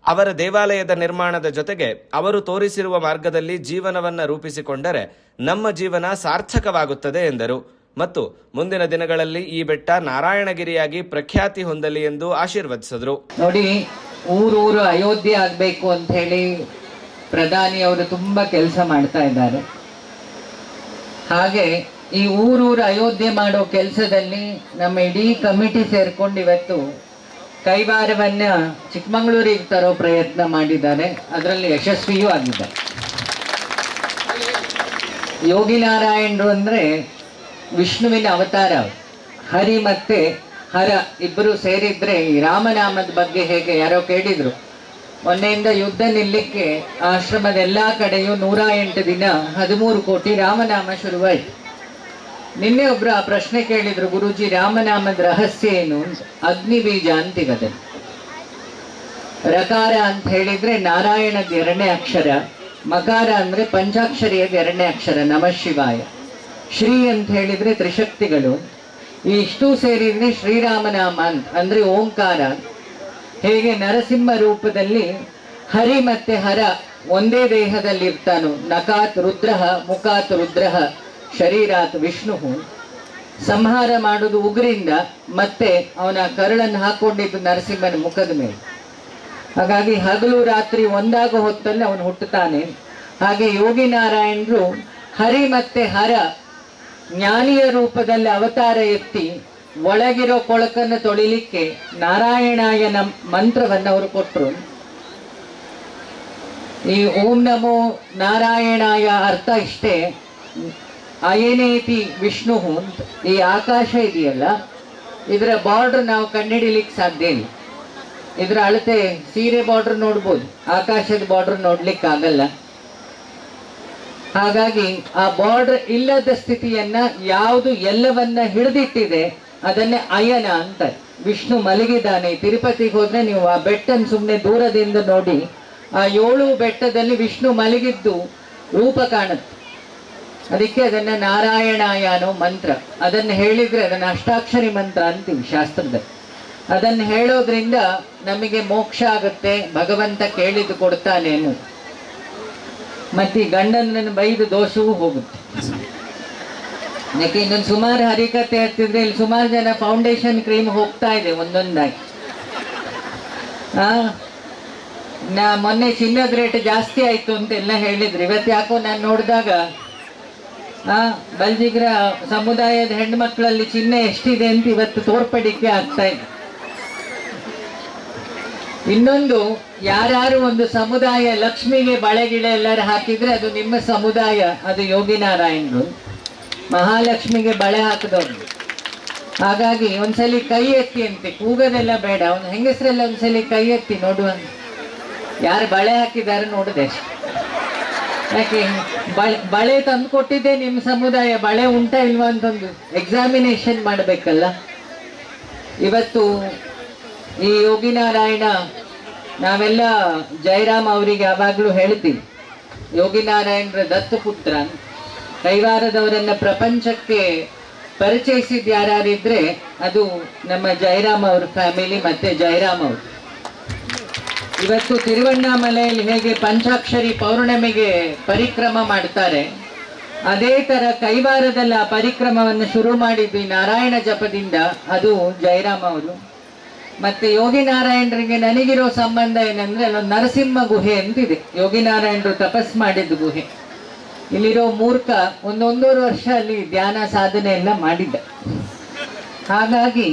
ಅವರ ದೇವಾಲಯದ ನಿರ್ಮಾಣದ ಜೊತೆಗೆ ಅವರು ತೋರಿಸಿರುವ ಮಾರ್ಗದಲ್ಲಿ ಜೀವನವನ್ನ ರೂಪಿಸಿಕೊಂಡರೆ ನಮ್ಮ ಜೀವನ ಸಾರ್ಥಕವಾಗುತ್ತದೆ ಎಂದರು. ಮತ್ತು ಮುಂದಿನ ದಿನಗಳಲ್ಲಿ ಈ ಬೆಟ್ಟ ನಾರಾಯಣಗಿರಿಯಾಗಿ ಪ್ರಖ್ಯಾತಿ ಹೊಂದಲಿ ಎಂದು ಆಶೀರ್ವದಿಸಿದರು. ನೋಡಿ, ಊರೂರು ಅಯೋಧ್ಯೆ ಆಗ್ಬೇಕು ಅಂತ ಹೇಳಿ ಪ್ರಧಾನಿ ಅವರು ತುಂಬಾ ಕೆಲಸ ಮಾಡ್ತಾ ಇದ್ದಾರೆ. ಹಾಗೆ ಈ ಊರೂರು ಅಯೋಧ್ಯೆ ಮಾಡೋ ಕೆಲಸದಲ್ಲಿ ನಮ್ಮ ಇಡೀ ಕಮಿಟಿ ಸೇರ್ಕೊಂಡು ಇವತ್ತು ಕೈವಾರವನ್ನ ಚಿಕ್ಕಮಗಳೂರಿಗೆ ತರೋ ಪ್ರಯತ್ನ ಮಾಡಿದ್ದಾರೆ. ಅದರಲ್ಲಿ ಯಶಸ್ವಿಯೂ ಆಗಿದ್ದಾರೆ. ಯೋಗಿ ನಾರಾಯಣರು ಅಂದ್ರೆ ವಿಷ್ಣುವಿನ ಅವತಾರ. ಹರಿ ಮತ್ತೆ ಹರ ಇಬ್ಬರು ಸೇರಿದ್ರೆ ಈ ರಾಮನಾಮದ ಬಗ್ಗೆ ಹೇಗೆ ಯಾರೋ ಕೇಳಿದ್ರು. ಮೊನ್ನೆಯಿಂದ ಯುದ್ಧ ನಿಲ್ಲಕ್ಕೆ ಆಶ್ರಮದ ಎಲ್ಲಾ ಕಡೆಯೂ 108 ದಿನ 13 ಕೋಟಿ ರಾಮನಾಮ ಶುರುವಾಯಿತು. ನಿನ್ನೆ ಒಬ್ರು ಆ ಪ್ರಶ್ನೆ ಕೇಳಿದ್ರು, ಗುರೂಜಿ ರಾಮನಾಮದ ರಹಸ್ಯ ಏನು ಅಂತ. ಅಗ್ನಿ ಬೀಜ ಅಂತಿಗದೆ. ರಕಾರ ಅಂತ ಹೇಳಿದ್ರೆ ನಾರಾಯಣದ 2ನೇ ಅಕ್ಷರ, ಮಕಾರ ಅಂದ್ರೆ ಪಂಚಾಕ್ಷರಿಯದ 2ನೇ ಅಕ್ಷರ ನಮಃ ಶಿವಾಯ. ಶ್ರೀ ಅಂತ ಹೇಳಿದ್ರೆ ತ್ರಿಶಕ್ತಿಗಳು, ಈ ಇಷ್ಟು ಸೇರಿದ್ರೆ ಶ್ರೀರಾಮನಾಮ ಅಂತ ಅಂದ್ರೆ ಓಂಕಾರ. ಹೇಗೆ ನರಸಿಂಹ ರೂಪದಲ್ಲಿ ಹರಿ ಮತ್ತೆ ಹರ ಒಂದೇ ದೇಹದಲ್ಲಿ ಇರ್ತಾನು, ನಕಾತ್ ರುದ್ರ ಮುಖಾತ್ ರುದ್ರ ಶರೀರಾತ್ ವಿಷ್ಣು, ಸಂಹಾರ ಮಾಡುವುದು ಉಗ್ರಿಂದ, ಮತ್ತೆ ಅವನ ಕರಳನ್ನು ಹಾಕೊಂಡಿದ್ದು ನರಸಿಂಹನ ಮುಖದ ಮೇಲೆ. ಹಾಗಾಗಿ ಹಗಲು ರಾತ್ರಿ ಒಂದಾಗ ಹೊತ್ತಲ್ಲಿ ಅವನು ಹುಟ್ಟುತ್ತಾನೆ. ಹಾಗೆ ಯೋಗಿ ನಾರಾಯಣರು ಹರಿ ಮತ್ತೆ ಹರ ಜ್ಞಾನಿಯ ರೂಪದಲ್ಲಿ ಅವತಾರ ಎತ್ತಿ ಒಳಗಿರೋ ಕೊಳಕನ್ನು ತೊಳಿಲಿಕ್ಕೆ ನಾರಾಯಣಾಯನ ಮಂತ್ರವನ್ನು ಅವರು ಕೊಟ್ಟರು. ಈ ಓಂ ನಮೋ ನಾರಾಯಣಾಯ ಅರ್ಥ ಇಷ್ಟೇ, ಅಯನೇತಿ ವಿಷ್ಣು ಅಂತ. ಈ ಆಕಾಶ ಇದೆಯಲ್ಲ, ಇದರ ಬಾರ್ಡರ್ ನಾವು ಕಂಡುಹಿಡಿಲಿಕ್ಕೆ ಸಾಧ್ಯ ಇಲ್ಲ. ಇದರ ಅಳತೆ ಸೀರೆ ಬಾರ್ಡರ್ ನೋಡ್ಬೋದು, ಆಕಾಶದ ಬಾರ್ಡರ್ ನೋಡ್ಲಿಕ್ಕೆ ಆಗಲ್ಲ. ಹಾಗಾಗಿ ಆ ಬಾರ್ಡರ್ ಇಲ್ಲದ ಸ್ಥಿತಿಯನ್ನ ಯಾವುದು ಎಲ್ಲವನ್ನ ಹಿಡಿದಿಟ್ಟಿದೆ ಅದನ್ನೇ ಅಯನ ಅಂತ. ವಿಷ್ಣು ಮಲಗಿದ್ದಾನೆ. ತಿರುಪತಿಗೆ ಹೋದ್ರೆ ನೀವು ಆ ಬೆಟ್ಟನ ಸುಮ್ಮನೆ ದೂರದಿಂದ ನೋಡಿ, ಆ 7 ಬೆಟ್ಟದಲ್ಲಿ ವಿಷ್ಣು ಮಲಗಿದ್ದು ರೂಪ ಕಾಣುತ್ತೆ. ಅದಕ್ಕೆ ಅದನ್ನ ನಾರಾಯಣಾಯ ಅನ್ನೋ ಮಂತ್ರ, ಅದನ್ನು ಹೇಳಿದ್ರೆ ಅದನ್ನ ಅಷ್ಟಾಕ್ಷರಿ ಮಂತ್ರ ಅಂತೀವಿ ಶಾಸ್ತ್ರದಲ್ಲಿ. ಅದನ್ನು ಹೇಳೋದ್ರಿಂದ ನಮಗೆ ಮೋಕ್ಷ ಆಗುತ್ತೆ, ಭಗವಂತ ಕೇಳಿದ್ದು ಕೊಡ್ತಾನೆ ಅನ್ನೋದು. ಮತ್ತೆ ಈ ಗಂಡನನ್ನು ಬೈದು ದೋಷವೂ ಹೋಗುತ್ತೆ. ಯಾಕೆ ಇನ್ನೊಂದು ಸುಮಾರು ಹರಿಕತೆ ಹತ್ತಿದ್ರೆ ಇಲ್ಲಿ ಸುಮಾರು ಜನ ಫೌಂಡೇಶನ್ ಕ್ರೀಮ್ ಹೋಗ್ತಾ ಇದೆ ಒಂದೊಂದಾಗಿ. ನಾ ಮೊನ್ನೆ ಚಿನ್ನದ ರೇಟ್ ಜಾಸ್ತಿ ಆಯ್ತು ಅಂತೆಲ್ಲ ಹೇಳಿದ್ರು. ಇವತ್ತು ಯಾಕೋ ನಾನು ನೋಡಿದಾಗ ಬಲ್ಜಿಗ್ರ ಸಮುದಾಯದ ಹೆಣ್ಮಕ್ಳಲ್ಲಿ ಚಿನ್ನ ಎಷ್ಟಿದೆ ಅಂತ ಇವತ್ತು ತೋರ್ಪಡಿಕೆ ಆಗ್ತಾ ಇದೆ. ಇನ್ನೊಂದು, ಯಾರು ಒಂದು ಸಮುದಾಯ ಲಕ್ಷ್ಮಿಗೆ ಬಳೆ ಗಿಡ ಎಲ್ಲರೂ ಹಾಕಿದ್ರೆ ಅದು ನಿಮ್ಮ ಸಮುದಾಯ, ಅದು ಯೋಗಿ ನಾರಾಯಣರು. ಮಹಾಲಕ್ಷ್ಮಿಗೆ ಬಳೆ ಹಾಕಿದವ್ರು. ಹಾಗಾಗಿ ಒಂದ್ಸಲಿ ಕೈ ಎತ್ತಿ ಅಂತೆ, ಕೂಗೋದೆಲ್ಲ ಬೇಡ, ಒಂದು ಹೆಂಗಸರೆಲ್ಲ ಒಂದ್ಸಲಿ ಕೈ ಎತ್ತಿ ನೋಡುವ ಯಾರು ಬಳೆ ಹಾಕಿದ್ದಾರೆ ನೋಡಿದೆ. ಯಾಕೆ ಬಳೆ ತಂದು ಕೊಟ್ಟಿದ್ದೆ ನಿಮ್ಮ ಸಮುದಾಯ, ಬಳೆ ಉಂಟಾ ಇಲ್ವಾ ಅಂತಂದು ಎಕ್ಸಾಮಿನೇಷನ್ ಮಾಡಬೇಕಲ್ಲ. ಇವತ್ತು ಈ ಯೋಗಿ ನಾರಾಯಣ, ನಾವೆಲ್ಲ ಜಯರಾಮ್ ಅವರಿಗೆ ಯಾವಾಗಲೂ ಹೇಳ್ತೀವಿ, ಯೋಗಿ ನಾರಾಯಣರ ದತ್ತಪುತ್ರ. ಕೈವಾರದವರನ್ನ ಪ್ರಪಂಚಕ್ಕೆ ಪರಿಚಯಿಸಿದ ಯಾರಿದ್ರೆ ಅದು ನಮ್ಮ ಜಯರಾಮ್ ಅವ್ರ ಫ್ಯಾಮಿಲಿ ಮತ್ತೆ ಜಯರಾಮ್ ಅವರು. ಇವತ್ತು ತಿರುವಣ್ಣಾಮಲೆಯಲ್ಲಿ ಹೇಗೆ ಪಂಚಾಕ್ಷರಿ ಪೌರ್ಣಮಿಗೆ ಪರಿಕ್ರಮ ಮಾಡ್ತಾರೆ, ಅದೇ ತರ ಕೈವಾರದಲ್ಲಿ ಆ ಪರಿಕ್ರಮವನ್ನು ಶುರು ಮಾಡಿದ್ದು ಈ ನಾರಾಯಣ ಜಪದಿಂದ, ಅದು ಜಯರಾಮ್ ಅವರು. ಮತ್ತೆ ಯೋಗಿ ನಾರಾಯಣರಿಗೆ ನನಗಿರೋ ಸಂಬಂಧ ಏನಂದ್ರೆ ಅಲ್ಲೊಂದು ನರಸಿಂಹ ಗುಹೆ ಅಂತಿದೆ, ಯೋಗಿ ನಾರಾಯಣರು ತಪಸ್ ಮಾಡಿದ್ದು ಗುಹೆ. ಇಲ್ಲಿರೋ ಮೂರ್ಖ 1.5 ವರ್ಷ ಅಲ್ಲಿ ಧ್ಯಾನ ಸಾಧನೆ ಎಲ್ಲ ಮಾಡಿದ್ದ. ಹಾಗಾಗಿ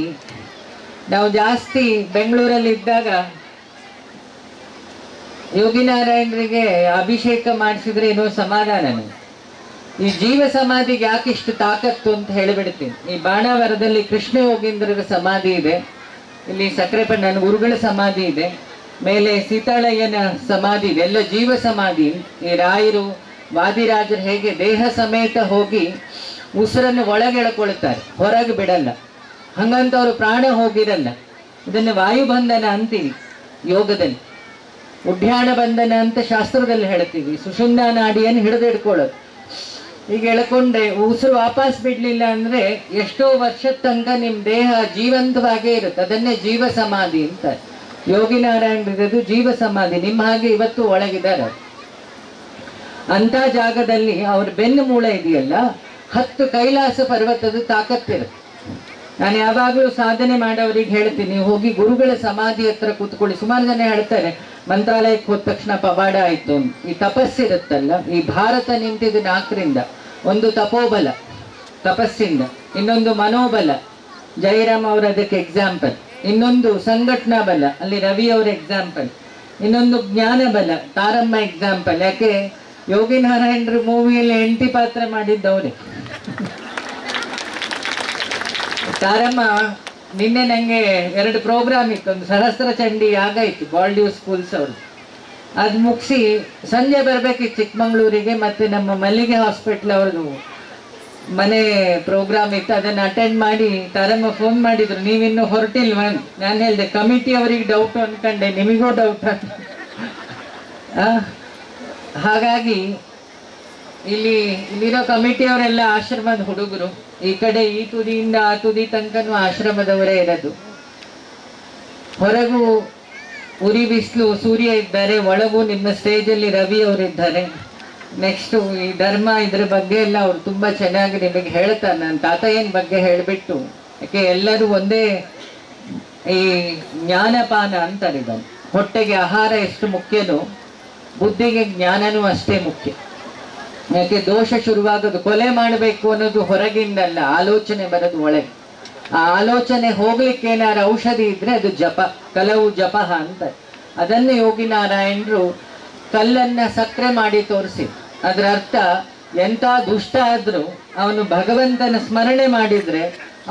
ನಾವು ಜಾಸ್ತಿ ಬೆಂಗಳೂರಲ್ಲಿ ಇದ್ದಾಗ ಯೋಗಿ ನಾರಾಯಣರಿಗೆ ಅಭಿಷೇಕ ಮಾಡಿಸಿದ್ರೆ ಏನೋ ಸಮಾಧಾನ. ಈ ಜೀವ ಸಮಾಧಿಗೆ ಯಾಕಿಷ್ಟು ತಾಕತ್ತು ಅಂತ ಹೇಳಿಬಿಡ್ತೀನಿ. ಈ ಬಾಣಾವರದಲ್ಲಿ ಕೃಷ್ಣ ಯೋಗೀಂದ್ರರ ಸಮಾಧಿ ಇದೆ, ಇಲ್ಲಿ ಸಕ್ಕರೆಪಟ್ಟ ನನ್ನ ಗುರುಗಳ ಸಮಾಧಿ ಇದೆ, ಮೇಲೆ ಸೀತಾಳಯ್ಯನ ಸಮಾಧಿ ಇದೆ, ಎಲ್ಲ ಜೀವ ಸಮಾಧಿ. ಈ ರಾಯರು ವಾದಿರಾಜರು ಹೇಗೆ ದೇಹ ಸಮೇತ ಹೋಗಿ ಉಸಿರನ್ನು ಒಳಗೆ ಎಳ್ಕೊಳ್ತಾರೆ, ಹೊರಗೆ ಬಿಡಲ್ಲ, ಹಂಗಂತ ಅವರು ಪ್ರಾಣ ಹೋಗಿರಲ್ಲ. ಇದನ್ನು ವಾಯುಬಂಧನ ಅಂತೀವಿ ಯೋಗದಲ್ಲಿ, ಉಡ್ಯಾಣ ಬಂಧನ ಅಂತ ಶಾಸ್ತ್ರದಲ್ಲಿ ಹೇಳ್ತೀವಿ. ಸುಷುಮ್ನಾ ನಾಡಿಯನ್ನು ಹಿಡಿದಿಡ್ಕೊಳ್ಳೋದು. ಈಗ ಎಳ್ಕೊಂಡ್ರೆ ಉಸಿರು ವಾಪಸ್ ಬಿಡ್ಲಿಲ್ಲ ಅಂದ್ರೆ ಎಷ್ಟೋ ವರ್ಷದ ತನಕ ನಿಮ್ಮ ದೇಹ ಜೀವಂತವಾಗೇ ಇರುತ್ತೆ. ಅದನ್ನೇ ಜೀವ ಸಮಾಧಿ ಅಂತ. ಯೋಗಿ ನಾರಾಯಣರಿರೋದು ಜೀವ ಸಮಾಧಿ. ನಿಮ್ಮ ಹಾಗೆ ಇವತ್ತು ಒಳಗಿದ್ದಾರೆ. ಅಂತ ಜಾಗದಲ್ಲಿ ಅವ್ರ ಬೆನ್ನು ಮೂಳೆ ಇದೆಯಲ್ಲ, 10 ಕೈಲಾಸ ಪರ್ವತದ ತಾಕತ್ತಿರುತ್ತೆ. ನಾನು ಯಾವಾಗಲೂ ಸಾಧನೆ ಮಾಡೋರಿಗೆ ಹೇಳ್ತೀನಿ, ಹೋಗಿ ಗುರುಗಳ ಸಮಾಧಿ ಹತ್ರ ಕೂತ್ಕೊಳ್ಳಿ. ಸುಮಾರು ಜನ ಹೇಳ್ತಾರೆ ಮಂತ್ರಾಲಯಕ್ಕೆ ಹೋದ ತಕ್ಷಣ ಪವಾಡ ಆಯ್ತು. ಈ ತಪಸ್ಸಿರುತ್ತಲ್ಲ, ಈ ಭಾರತ ನಿಂತಿದ್ದು 4ರಿಂದ. ಒಂದು ತಪೋಬಲ, ತಪಸ್ಸಿಂದ. ಇನ್ನೊಂದು ಮನೋಬಲ, ಜಯರಾಮ್ ಅವರ ಅದಕ್ಕೆ ಎಕ್ಸಾಂಪಲ್. ಇನ್ನೊಂದು ಸಂಘಟನಾ ಬಲ, ಅಲ್ಲಿ ರವಿ ಅವರ ಎಕ್ಸಾಂಪಲ್. ಇನ್ನೊಂದು ಜ್ಞಾನ ಬಲ, ತಾರಮ್ಮ ಎಕ್ಸಾಂಪಲ್. ಯಾಕೆ ಯೋಗಿ ನಾರಾಯಣರ ಮೂವಿಯಲ್ಲಿ ಹೆಂಡತಿ ಪಾತ್ರ ಮಾಡಿದ್ದವ್ರೆ. ತಾರಮ್ಮ ನಿನ್ನೆ ನಂಗೆ 2 ಪ್ರೋಗ್ರಾಮ್ ಇತ್ತು. ಒಂದು ಸಹಸ್ರ ಚಂಡಿ ಯಾಗ ಇತ್ತು ಬಾಲ್ಡ್ಯೂ ಸ್ಕೂಲ್ಸ್ ಅವ್ರದ್ದು. ಅದು ಮುಗಿಸಿ ಸಂಜೆ ಬರಬೇಕಿತ್ತು ಚಿಕ್ಕಮಂಗ್ಳೂರಿಗೆ. ಮತ್ತೆ ನಮ್ಮ ಮಲ್ಲಿಗೆ ಹಾಸ್ಪಿಟ್ಲ್ ಅವ್ರದ್ದು ಮನೆ ಪ್ರೋಗ್ರಾಮ್ ಇತ್ತು, ಅದನ್ನು ಅಟೆಂಡ್ ಮಾಡಿ ತಾರಮ್ಮ ಫೋನ್ ಮಾಡಿದ್ರು, ನೀವಿನ್ನೂ ಹೊರಟಿಲ್ವ? ನಾನು ಹೇಳಿದೆ ಕಮಿಟಿ ಅವರಿಗೆ ಡೌಟ್ ಅನ್ಕೊಂಡೆ, ನಿಮಗೂ ಡೌಟ್. ಹಾಗಾಗಿ ಇಲ್ಲಿರೋ ಕಮಿಟಿಯವರೆಲ್ಲ ಆಶ್ರಮದ ಹುಡುಗರು, ಈ ಕಡೆ ಈ ತುದಿಯಿಂದ ಆ ತುದಿ ತನಕನೂ ಆಶ್ರಮದವರೇ ಇರೋದು. ಹೊರಗೂ ಉರಿ ಬಿಸಿಲು ಸೂರ್ಯ ಇದ್ದಾರೆ, ಒಳಗೂ ನಿಮ್ಮ ಸ್ಟೇಜಲ್ಲಿ ರವಿ ಅವರಿದ್ದಾರೆ. ನೆಕ್ಸ್ಟು ಈ ಧರ್ಮ ಇದ್ರ ಬಗ್ಗೆ ಎಲ್ಲ ಅವ್ರು ತುಂಬ ಚೆನ್ನಾಗಿ ನಿಮಗೆ ಹೇಳ್ತಾರೆ. ನನ್ನ ತಾತಯ್ಯನ ಬಗ್ಗೆ ಹೇಳಿಬಿಟ್ಟು, ಯಾಕೆ ಎಲ್ಲರೂ ಒಂದೇ ಈ ಜ್ಞಾನಪಾನ ಅಂತಾರೆ ಇದನ್ನು. ಹೊಟ್ಟೆಗೆ ಆಹಾರ ಎಷ್ಟು ಮುಖ್ಯನೋ ಬುದ್ಧಿಗೆ ಜ್ಞಾನನೂ ಅಷ್ಟೇ ಮುಖ್ಯ. ಯಾಕೆ ದೋಷ ಶುರುವಾಗೋದು, ಕೊಲೆ ಮಾಡಬೇಕು ಅನ್ನೋದು ಹೊರಗಿಂದಲ್ಲ, ಆಲೋಚನೆ ಬರೋದು ಒಳಗೆ. ಆ ಆಲೋಚನೆ ಹೋಗ್ಲಿಕ್ಕೆ ಏನಾರು ಔಷಧಿ ಇದ್ರೆ ಅದು ಜಪ, ಕಲವು ಜಪ ಅಂತ. ಅದನ್ನು ಯೋಗಿ ನಾರಾಯಣರು ಕಲ್ಲನ್ನ ಸಕ್ಕರೆ ಮಾಡಿ ತೋರಿಸಿ. ಅದರ ಅರ್ಥ, ಎಂಥ ದುಷ್ಟ ಆದ್ರೂ ಅವನು ಭಗವಂತನ ಸ್ಮರಣೆ ಮಾಡಿದ್ರೆ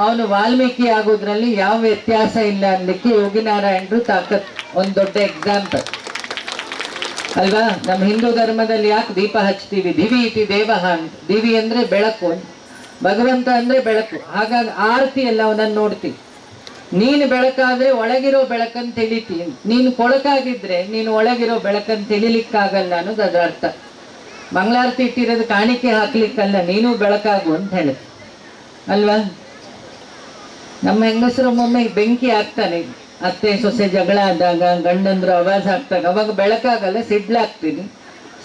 ಅವನು ವಾಲ್ಮೀಕಿ ಆಗೋದ್ರಲ್ಲಿ ಯಾವ ವ್ಯತ್ಯಾಸ ಇಲ್ಲ ಅನ್ನಲಿಕ್ಕೆ ಯೋಗಿ ನಾರಾಯಣರು ತಾಕತ್ ಒಂದು ದೊಡ್ಡ ಎಕ್ಸಾಂಪಲ್ ಅಲ್ವಾ. ನಮ್ಮ ಹಿಂದೂ ಧರ್ಮದಲ್ಲಿ ಯಾಕೆ ದೀಪ ಹಚ್ತೀವಿ? ದಿವಿ ಇತಿ ದೇವಃ ಅಂತ. ದಿವಿ ಅಂದ್ರೆ ಬೆಳಕು, ಭಗವಂತ ಅಂದ್ರೆ ಬೆಳಕು. ಹಾಗಾಗಿ ಆರತಿ ಎಲ್ಲ ಅವನನ್ನು ನೋಡ್ತೀವಿ. ನೀನು ಬೆಳಕಾದ್ರೆ ಒಳಗಿರೋ ಬೆಳಕನ್ನು ತಿಳಿತಿ, ನೀನು ಕೊಳಕಾಗಿದ್ರೆ ನೀನು ಒಳಗಿರೋ ಬೆಳಕನ್ನು ತಿಳಿಲಿಕ್ಕಾಗಲ್ಲ ಅನ್ನೋದು ಅದರ ಅರ್ಥ. ಮಂಗಳಾರತಿ ಇಟ್ಟಿರೋದು ಕಾಣಿಕೆ ಹಾಕ್ಲಿಕ್ಕಲ್ಲ, ನೀನು ಬೆಳಕಾಗು ಅಂತ ಹೇಳುತ್ತೆ ಅಲ್ವಾ. ನಮ್ಮ ಹೆಂಗಸರು ಒಮ್ಮೊಮ್ಮೆ ಬೆಂಕಿ ಹಾಕ್ತಾನೆ, ಅತ್ತೆ ಸೊಸೆ ಜಗಳ ಆದಾಗ, ಗಂಡಂದ್ರು ಆವಾಜ್ ಹಾಕ್ತಾಗ, ಅವಾಗ ಬೆಳಕಾಗಲ್ಲ, ಸಿಡ್ಲಾಗ್ತೀನಿ.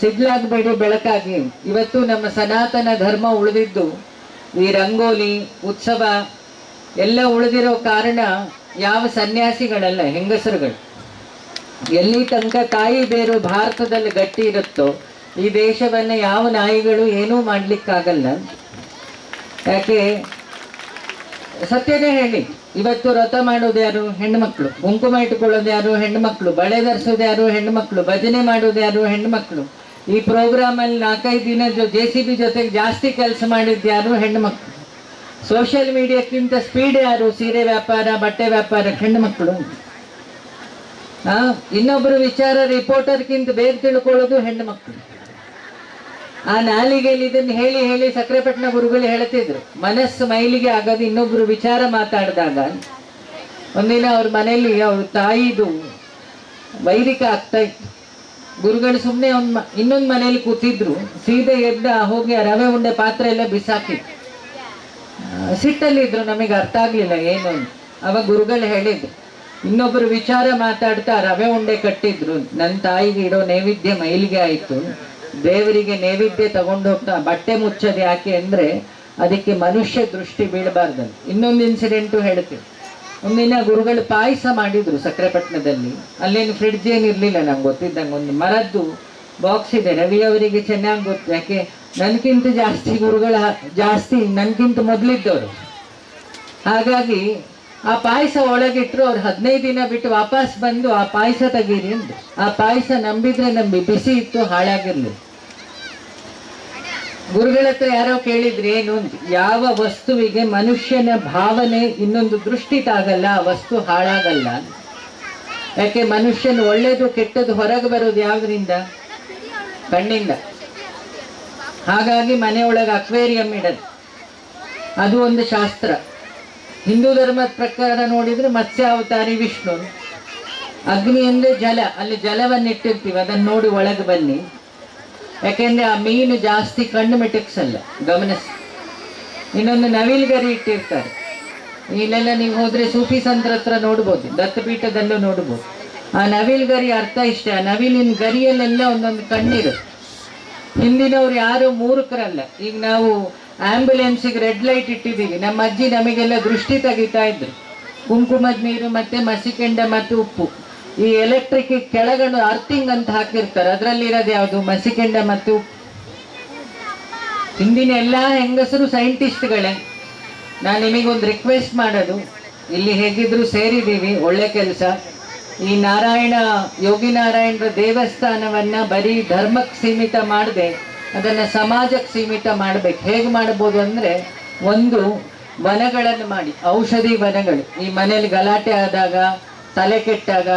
ಸಿಡ್ಲಾಗಬೇಡಿ, ಬೆಳಕಾಗಿ. ಇವತ್ತು ನಮ್ಮ ಸನಾತನ ಧರ್ಮ ಉಳಿದಿದ್ದು ಈ ರಂಗೋಲಿ ಉತ್ಸವ ಎಲ್ಲ ಉಳಿದಿರೋ ಕಾರಣ ಯಾವ ಸನ್ಯಾಸಿಗಳಲ್ಲ, ಹೆಂಗಸರುಗಳು. ಎಲ್ಲಿ ತನಕ ತಾಯಿ ಬೇರು ಭಾರತದಲ್ಲಿ ಗಟ್ಟಿ ಇರುತ್ತೋ ಈ ದೇಶವನ್ನ ಯಾವ ನಾಯಿಗಳು ಏನೂ ಮಾಡ್ಲಿಕ್ಕಾಗಲ್ಲ. ಯಾಕೆ ಸತ್ಯನೇ ಹೇಳಿ, ಇವತ್ತು ವ್ರತ ಮಾಡೋದು ಯಾರು? ಹೆಣ್ಮಕ್ಳು. ಕುಂಕುಮ ಇಟ್ಕೊಳ್ಳೋದು ಯಾರು? ಹೆಣ್ಮಕ್ಳು. ಬಳೆ ಧರಿಸೋದು ಯಾರು? ಹೆಣ್ಮಕ್ಳು. ಭಜನೆ ಮಾಡೋದು ಯಾರು? ಹೆಣ್ಮಕ್ಳು. ಈ ಪ್ರೋಗ್ರಾಮ್ ಅಲ್ಲಿ 4-5 ದಿನ JCB ಜೊತೆಗೆ ಜಾಸ್ತಿ ಕೆಲಸ ಮಾಡಿದ್ದು ಯಾರು? ಹೆಣ್ಮಕ್ಳು. ಸೋಷಿಯಲ್ ಮೀಡಿಯಾಕ್ಕಿಂತ ಸ್ಪೀಡ್ ಯಾರು? ಸೀರೆ ವ್ಯಾಪಾರ, ಬಟ್ಟೆ ವ್ಯಾಪಾರ, ಹೆಣ್ಮಕ್ಳು. ಇನ್ನೊಬ್ರು ವಿಚಾರ ರಿಪೋರ್ಟರ್ಗಿಂತ ಬೇರೆ ತಿಳ್ಕೊಳ್ಳೋದು ಹೆಣ್ಮಕ್ಳು. ಆ ನಾಲಿಗೆಯಲ್ಲಿ ಇದನ್ನು ಹೇಳಿ ಹೇಳಿ ಸಕ್ರೆಪಟ್ಟಣ ಗುರುಗಳು ಹೇಳ್ತಿದ್ರು, ಮನಸ್ಸು ಮೈಲಿಗೆ ಆಗೋದು ಇನ್ನೊಬ್ರು ವಿಚಾರ ಮಾತಾಡಿದಾಗ. ಒಂದಿನ ಅವ್ರ ಮನೆಯಲ್ಲಿ ಅವ್ರ ತಾಯಿದು ವೈದಿಕ ಆಗ್ತಾ ಇತ್ತು. ಗುರುಗಳು ಸುಮ್ಮನೆ ಇನ್ನೊಂದು ಮನೇಲಿ ಕೂತಿದ್ರು. ಸೀದೆ ಎದ್ದ ಹೋಗಿ ಆ ರವೆ ಉಂಡೆ ಪಾತ್ರೆ ಎಲ್ಲ ಬಿಸಾಕಿದ್ರು. ಸಿಟ್ಟಲ್ಲಿದ್ರು, ನಮಗೆ ಅರ್ಥ ಆಗ್ಲಿಲ್ಲ ಏನು ಅಂತ. ಅವಾಗ ಗುರುಗಳು ಹೇಳಿದ್ರು, ಇನ್ನೊಬ್ರು ವಿಚಾರ ಮಾತಾಡ್ತಾ ರವೆ ಉಂಡೆ ಕಟ್ಟಿದ್ರು. ನನ್ನ ತಾಯಿಗೆ ಇಡೋ ನೈವೇದ್ಯ ಮೈಲಿಗೆ ಆಯಿತು, ದೇವರಿಗೆ ನೈವೇದ್ಯ ತಗೊಂಡು ಹೋಗ್ತಾ ಬಟ್ಟೆ ಮುಚ್ಚೋದು ಯಾಕೆ ಅಂದ್ರೆ ಅದಕ್ಕೆ ಮನುಷ್ಯ ದೃಷ್ಟಿ ಬೀಳಬಾರ್ದಂತ. ಇನ್ನೊಂದು ಇನ್ಸಿಡೆಂಟು ಹೇಳ್ತೀವಿ. ಒಂದಿನ ಗುರುಗಳು ಪಾಯಸ ಮಾಡಿದ್ರು ಸಕ್ರೆಪಟ್ಟಣದಲ್ಲಿ. ಅಲ್ಲೇನು ಫ್ರಿಡ್ಜ್ ಏನಿರಲಿಲ್ಲ, ನಂಗೆ ಗೊತ್ತಿದ್ದಂಗೆ ಒಂದು ಮರದ್ದು ಬಾಕ್ಸ್ ಇದೆ. ರವಿ ಅವರಿಗೆ ಚೆನ್ನಾಗಿ ಗೊತ್ತು, ಯಾಕೆ ನನ್ಗಿಂತ ಜಾಸ್ತಿ ಗುರುಗಳ ಜಾಸ್ತಿ ನನ್ಗಿಂತ ಮೊದಲಿದ್ದವರು. ಹಾಗಾಗಿ ಆ ಪಾಯಸ ಒಳಗಿಟ್ರು. ಅವ್ರು 15 ದಿನ ಬಿಟ್ಟು ವಾಪಸ್ ಬಂದು ಆ ಪಾಯಸ ತೆಗೀರಿ ಅಂದ್ರು. ಆ ಪಾಯಸ ನಂಬಿದ್ರೆ ನಂಬಿ ಬಿಸಿ ಇತ್ತು, ಹಾಳಾಗಿರ್ಲಿ. ಗುರುಗಳ ಹತ್ರ ಯಾರೋ ಕೇಳಿದ್ರಿ ಏನು ಅಂತ. ಯಾವ ವಸ್ತುವಿಗೆ ಮನುಷ್ಯನ ಭಾವನೆ ಇನ್ನೊಂದು ದೃಷ್ಟಿ ತಾಗಲ್ಲ ಆ ವಸ್ತು ಹಾಳಾಗಲ್ಲ. ಯಾಕೆ ಮನುಷ್ಯನ ಒಳ್ಳೇದು ಕೆಟ್ಟದ್ದು ಹೊರಗೆ ಬರೋದು ಯಾವ್ದ್ರಿಂದ? ಕಣ್ಣಿಂದ. ಹಾಗಾಗಿ ಮನೆಯೊಳಗೆ ಅಕ್ವೇರಿಯಂ ಇಡೋದು ಅದು ಒಂದು ಶಾಸ್ತ್ರ. ಹಿಂದೂ ಧರ್ಮದ ಪ್ರಕಾರ ನೋಡಿದ್ರೆ ಮತ್ಸ್ಯಾವತಾರಿ ವಿಷ್ಣು. ಅಗ್ನಿ ಅಂದ್ರೆ ಜಲ, ಅಲ್ಲಿ ಜಲವನ್ನು ಇಟ್ಟಿರ್ತೀವಿ, ಅದನ್ನು ನೋಡಿ ಒಳಗೆ ಬನ್ನಿ. ಯಾಕೆಂದ್ರೆ ಆ ಮೀನು ಜಾಸ್ತಿ ಕಣ್ಣು ಮಿಟಕ್ಸಲ್ಲ, ಗಮನಿಸಿ. ಇನ್ನೊಂದು ನವಿಲ್ಗರಿ ಇಟ್ಟಿರ್ತಾರೆ. ಇಲ್ಲೆಲ್ಲ ನೀವು ಹೋದ್ರೆ ಸೂಫಿ ಸಂತರ ಹತ್ರ ನೋಡ್ಬೋದು, ದತ್ತಪೀಠದಲ್ಲೂ ನೋಡ್ಬೋದು. ಆ ನವಿಲ್ಗರಿ ಅರ್ಥ ಇಷ್ಟ, ಆ ನವಿಲಿನ ಗರಿಯಲ್ಲೆಲ್ಲ ಒಂದೊಂದು ಕಣ್ಣಿರುತ್ತೆ. ಹಿಂದಿನವ್ರು ಯಾರು ಮೂರ್ಖರಲ್ಲ. ಈಗ ನಾವು ಆಂಬ್ಯುಲೆನ್ಸಿಗೆ ರೆಡ್ ಲೈಟ್ ಇಟ್ಟಿದ್ದೀವಿ. ನಮ್ಮ ಅಜ್ಜಿ ನಮಗೆಲ್ಲ ದೃಷ್ಟಿ ತೆಗಿತಾ ಇದ್ರು. ಕುಂಕುಮದ ನೀರು ಮತ್ತೆ ಮಸಿಕೆಂಡ ಮತ್ತು ಉಪ್ಪು. ಈ ಎಲೆಕ್ಟ್ರಿಕ್ ಕೆಳಗಡೆ ಅರ್ಥಿಂಗ್ ಅಂತ ಹಾಕಿರ್ತಾರೆ, ಅದರಲ್ಲಿ ಇರೋದು ಯಾವುದು? ಮಸಿಕೆಂಡ ಮತ್ತು ಉಪ್ಪು. ಹಿಂದಿನ ಎಲ್ಲ ಹೆಂಗಸರು ಸೈಂಟಿಸ್ಟ್ಗಳೇ. ನಾನು ನಿಮಗೊಂದು ರಿಕ್ವೆಸ್ಟ್ ಮಾಡೋದು, ಇಲ್ಲಿ ಹೇಗಿದ್ರು ಸೇರಿದ್ದೀವಿ, ಒಳ್ಳೆ ಕೆಲಸ. ಈ ಯೋಗಿ ನಾರಾಯಣರ ದೇವಸ್ಥಾನವನ್ನ ಬರೀ ಧರ್ಮಕ್ಕೆ ಸೀಮಿತ ಮಾಡದೆ ಅದನ್ನು ಸಮಾಜಕ್ಕೆ ಸೀಮಿತ ಮಾಡಬೇಕು. ಹೇಗೆ ಮಾಡ್ಬೋದು ಅಂದರೆ, ಒಂದು ವನಗಳನ್ನು ಮಾಡಿ, ಔಷಧಿ ವನಗಳು. ಈ ಮನೇಲಿ ಗಲಾಟೆ ಆದಾಗ, ತಲೆ ಕೆಟ್ಟಾಗ,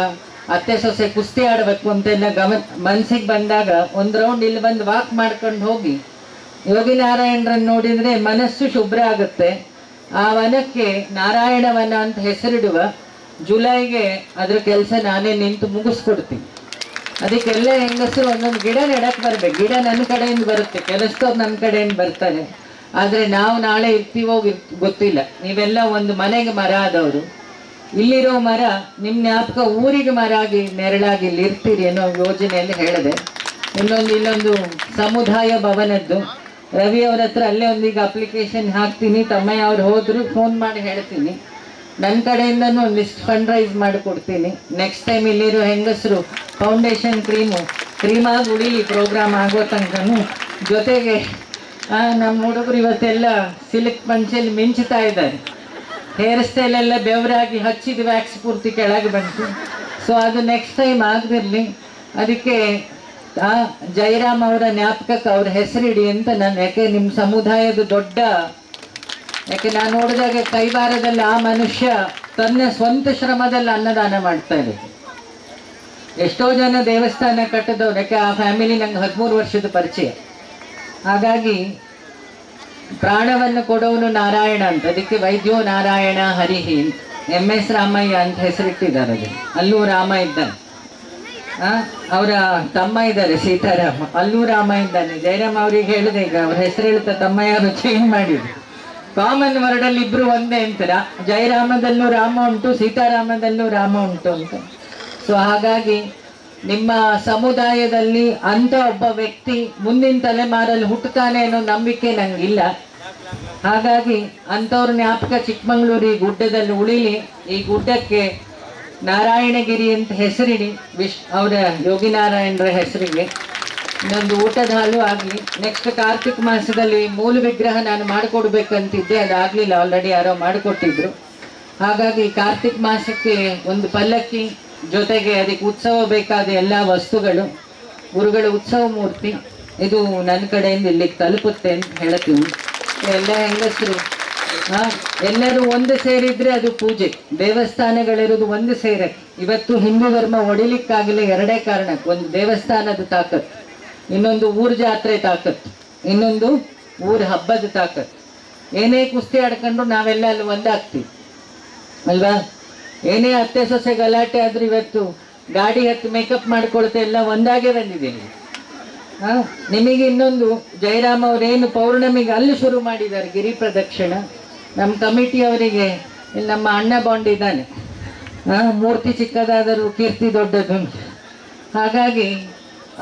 ಅತ್ತೆ ಸೊಸೆ ಕುಸ್ತಿ ಆಡಬೇಕು ಅಂತೆಲ್ಲ ಮನಸ್ಸಿಗೆ ಬಂದಾಗ ಒಂದು ರೌಂಡ್ ಇಲ್ಲಿ ಬಂದು ವಾಕ್ ಮಾಡ್ಕೊಂಡು ಹೋಗಿ ಯೋಗಿ ನಾರಾಯಣರನ್ನು ನೋಡಿದರೆ ಮನಸ್ಸು ಶುಭ್ರ ಆಗುತ್ತೆ. ಆ ವನಕ್ಕೆ ನಾರಾಯಣ ವನ ಅಂತ ಹೆಸರಿಡುವ. ಜುಲೈಗೆ ಅದ್ರ ಕೆಲಸ ನಾನೇ ನಿಂತು ಮುಗಿಸ್ಕೊಡ್ತೀನಿ. ಅದಕ್ಕೆಲ್ಲ ಹೆಂಗಸರು ಒಂದೊಂದು ಗಿಡ ನೆಡಕ್ ಬರ್ಬೇಕು. ಗಿಡ ನನ್ನ ಕಡೆಯಿಂದ ಬರುತ್ತೆ, ಕೆಲಸದವ್ರು ನನ್ನ ಕಡೆಯಿಂದ ಬರ್ತಾರೆ. ಆದ್ರೆ ನಾವು ನಾಳೆ ಇರ್ತೀವೋ ಗೊತ್ತಿಲ್ಲ. ನೀವೆಲ್ಲ ಒಂದು ಮನೆಗೆ ಮರ ಆದವರು, ಇಲ್ಲಿರೋ ಮರ ನಿಮ್ ಜ್ಞಾಪಕ ಊರಿಗೆ ಮರ ಆಗಿ ನೆರಳಾಗಿ ಇಲ್ಲಿ ಇರ್ತೀರಿ ಅನ್ನೋ ಯೋಜನೆಯಲ್ಲಿ ಹೇಳಿದೆ. ಇಲ್ಲೊಂದು ಸಮುದಾಯ ಭವನದ್ದು ರವಿ ಅವ್ರ ಹತ್ರ ಅಲ್ಲೇ ಒಂದೀಗ ಅಪ್ಲಿಕೇಶನ್ ಹಾಕ್ತೀನಿ. ತಮ್ಮಯ್ಯ ಅವ್ರು ಹೋದ್ರು ಫೋನ್ ಮಾಡಿ ಹೇಳ್ತೀನಿ. ನನ್ನ ಕಡೆಯಿಂದನೂ ಒಂದು ಲಿಸ್ಟ್ ಫಂಡ್ ರೈಸ್ ಮಾಡಿ ಕೊಡ್ತೀನಿ. ನೆಕ್ಸ್ಟ್ ಟೈಮ್ ಇಲ್ಲಿರೋ ಹೆಂಗಸರು ಫೌಂಡೇಶನ್ ಕ್ರೀಮಾಗಿ ಉಳಿಲಿ ಪ್ರೋಗ್ರಾಮ್ ಆಗೋ ತನಕನೂ. ಜೊತೆಗೆ ನಮ್ಮ ಹುಡುಗರು ಇವತ್ತೆಲ್ಲ ಸಿಲ್ಕ್ ಪಂಚಲ್ಲಿ ಮಿಂಚ್ತಾ ಇದ್ದಾರೆ. ಹೇರ್ ಸ್ಟೈಲ್ ಎಲ್ಲ ಬೆವರಾಗಿ ಹಚ್ಚಿದ ವ್ಯಾಕ್ಸ್ ಪೂರ್ತಿ ಕೆಳಗೆ ಬಂತು. ಸೊ ಅದು ನೆಕ್ಸ್ಟ್ ಟೈಮ್ ಆಗದಿರಲಿ. ಅದಕ್ಕೆ ಜಯರಾಮ್ ಅವರ ಜ್ಞಾಪಕಕ್ಕೆ ಅವ್ರ ಹೆಸರಿಡಿ ಅಂತ ನಾನು, ಯಾಕೆ ನಿಮ್ಮ ಸಮುದಾಯದ ದೊಡ್ಡ, ಯಾಕೆ ನಾನು ನೋಡಿದಾಗ ಕೈವಾರದಲ್ಲಿ ಆ ಮನುಷ್ಯ ತನ್ನ ಸ್ವಂತ ಶ್ರಮದಲ್ಲಿ ಅನ್ನದಾನ ಮಾಡ್ತಾ ಇರೋದು. ಎಷ್ಟೋ ಜನ ದೇವಸ್ಥಾನ ಕಟ್ಟದವ್ರು, ಯಾಕೆ ಆ ಫ್ಯಾಮಿಲಿ ನಂಗೆ 13 ವರ್ಷದ ಪರಿಚಯ. ಹಾಗಾಗಿ ಪ್ರಾಣವನ್ನು ಕೊಡೋನು ನಾರಾಯಣ ಅಂತ, ಅದಕ್ಕೆ ವೈದ್ಯೋ ನಾರಾಯಣ ಹರಿಹಿ MS ರಾಮಯ್ಯ ಅಂತ ಹೆಸರಿಟ್ಟಿದ್ದಾರೆ. ಅದು ಅಲ್ಲೂ ರಾಮ ಇದ್ದಾನೆ, ಅವರ ತಮ್ಮ ಇದ್ದಾರೆ ಸೀತಾರಾಮ, ಅಲ್ಲೂ ರಾಮ ಇದ್ದಾನೆ. ಜಯರಾಮ್ ಅವ್ರಿಗೆ ಹೇಳಿದೆ, ಈಗ ಅವ್ರ ಹೆಸರು ಹೇಳ್ತಾ ತಮ್ಮಯ್ಯ ಅವರು ಚೇಂಜ್ ಮಾಡಿದ್ರು. ಕಾಮನ್ ವರ್ಡಲ್ಲಿ ಇಬ್ರು ಒಂದೇ ಅಂತಾರ. ಜಯರಾಮದಲ್ಲೂ ರಾಮ ಉಂಟು, ಸೀತಾರಾಮದಲ್ಲೂ ರಾಮ ಉಂಟು ಅಂತ. ಸೊ ಹಾಗಾಗಿ ನಿಮ್ಮ ಸಮುದಾಯದಲ್ಲಿ ಅಂತ ಒಬ್ಬ ವ್ಯಕ್ತಿ ಮುಂದಿನ ತಲೆಮಾರಲ್ಲಿ ಹುಟ್ಟುತ್ತಾನೆ ಅನ್ನೋ ನಂಬಿಕೆ ನಂಗಿಲ್ಲ. ಹಾಗಾಗಿ ಅಂಥವ್ರ ಜ್ಞಾಪಕ ಚಿಕ್ಕಮಂಗ್ಳೂರು ಈ ಗುಡ್ಡದಲ್ಲಿ ಉಳಿಲಿ. ಈ ಗುಡ್ಡಕ್ಕೆ ನಾರಾಯಣಗಿರಿ ಅಂತ ಹೆಸರಿಡಿ, ಅವರ ಯೋಗಿನಾರಾಯಣರ ಹೆಸರಿಗೆ. ಇನ್ನೊಂದು ಊಟದ ಹಾಲು ಆಗಲಿ. ನೆಕ್ಸ್ಟ್ ಕಾರ್ತಿಕ್ ಮಾಸದಲ್ಲಿ ಮೂಲ ವಿಗ್ರಹ ನಾನು ಮಾಡಿಕೊಡ್ಬೇಕಂತಿದ್ದೆ, ಅದಾಗಲಿಲ್ಲ. ಆಲ್ರೆಡಿ ಯಾರೋ ಮಾಡಿಕೊಟ್ಟಿದ್ರು. ಹಾಗಾಗಿ ಕಾರ್ತಿಕ್ ಮಾಸಕ್ಕೆ ಒಂದು ಪಲ್ಲಕ್ಕಿ, ಜೊತೆಗೆ ಅದಕ್ಕೆ ಉತ್ಸವ ಬೇಕಾದ ಎಲ್ಲ ವಸ್ತುಗಳು, ಗುರುಗಳ ಉತ್ಸವ ಮೂರ್ತಿ, ಇದು ನನ್ನ ಕಡೆಯಿಂದ ಇಲ್ಲಿಗೆ ತಲುಪುತ್ತೆ ಅಂತ ಹೇಳ್ತೀವಿ. ಎಲ್ಲ ಹೆಂಗಸರು ಎಲ್ಲರೂ ಒಂದು ಸೇರಿದ್ರೆ ಅದು ಪೂಜೆ. ದೇವಸ್ಥಾನಗಳಿರೋದು ಒಂದು ಸೇರಕ್ಕೆ. ಇವತ್ತು ಹಿಂದೂ ಧರ್ಮ ಒಡಿಲಿಕ್ಕಾಗಲಿ ಎರಡೇ ಕಾರಣಕ್ಕೆ. ಒಂದು ದೇವಸ್ಥಾನದ ತಾಕತ್, ಇನ್ನೊಂದು ಊರ ಜಾತ್ರೆ ತಾಕತ್, ಇನ್ನೊಂದು ಊರ ಹಬ್ಬದ ತಾಕತ್. ಏನೇ ಕುಸ್ತಿ ಆಡ್ಕೊಂಡ್ರು ನಾವೆಲ್ಲ ಅಲ್ಲಿ ಒಂದಾಗ್ತೀವಿ ಅಲ್ವಾ? ಏನೇ ಅತ್ತೆ ಸೊಸೆ ಗಲಾಟೆ ಆದ್ರೂ ಇವತ್ತು ಗಾಡಿ ಹತ್ತಿ ಮೇಕಪ್ ಮಾಡ್ಕೊಳ್ತಾ ಎಲ್ಲ ಒಂದಾಗೆ ಬಂದಿದ್ದೀನಿ. ನಿಮಗೆ ಇನ್ನೊಂದು, ಜಯರಾಮ್ ಅವರೇನು ಪೌರ್ಣಮಿಗೆ ಅಲ್ಲಿ ಶುರು ಮಾಡಿದ್ದಾರೆ ಗಿರಿ ಪ್ರದಕ್ಷಿಣ. ನಮ್ಮ ಕಮಿಟಿಯವರಿಗೆ ಇಲ್ಲಿ ನಮ್ಮ ಅಣ್ಣ ಬಾಂಡ್ ಇದ್ದಾನೆ, ಮೂರ್ತಿ ಚಿಕ್ಕದಾದರೂ ಕೀರ್ತಿ ದೊಡ್ಡದು. ಹಾಗಾಗಿ